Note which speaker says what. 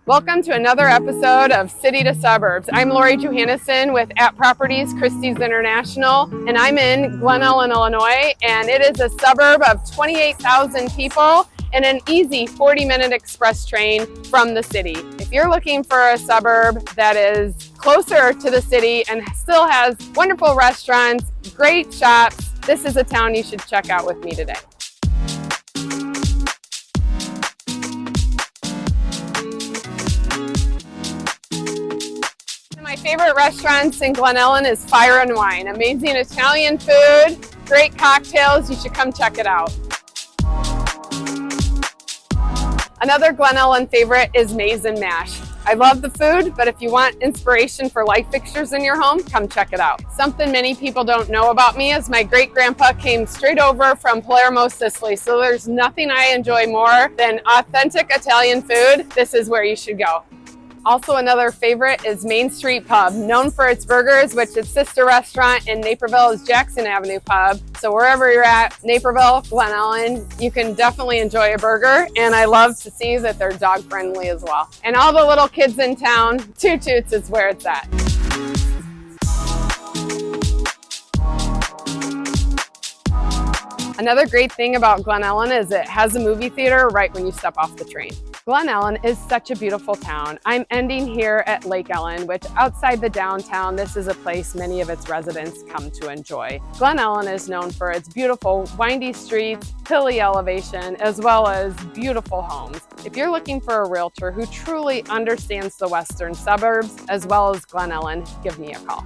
Speaker 1: Welcome to another episode of City to Suburbs. I'm Lori Johanneson with At Properties Christie's International, and I'm in Glen Ellyn, Illinois, and it is a suburb of 28,000 people and an easy 40-minute express train from the city. If you're looking for a suburb that is closer to the city and still has wonderful restaurants, great shops, this is a town you should check out with me today. My favorite restaurants in Glen Ellyn is Fire and Wine. Amazing Italian food, great cocktails. You should come check it out. Another Glen Ellyn favorite is Maize and Mash. I love the food, but if you want inspiration for light fixtures in your home, come check it out. Something many people don't know about me is my great-grandpa came straight over from Palermo, Sicily, so there's nothing I enjoy more than authentic Italian food. This is where you should go. Also, another favorite is Main Street Pub, known for its burgers, which its sister restaurant in Naperville is Jackson Avenue Pub. So wherever you're at, Naperville, Glen Ellyn, you can definitely enjoy a burger. And I love to see that they're dog friendly as well. And all the little kids in town, Toot Toots is where it's at. Another great thing about Glen Ellyn is it has a movie theater right when you step off the train. Glen Ellyn is such a beautiful town. I'm ending here at Lake Ellyn, which outside the downtown, this is a place many of its residents come to enjoy. Glen Ellyn is known for its beautiful windy streets, hilly elevation, as well as beautiful homes. If you're looking for a realtor who truly understands the western suburbs, as well as Glen Ellyn, give me a call.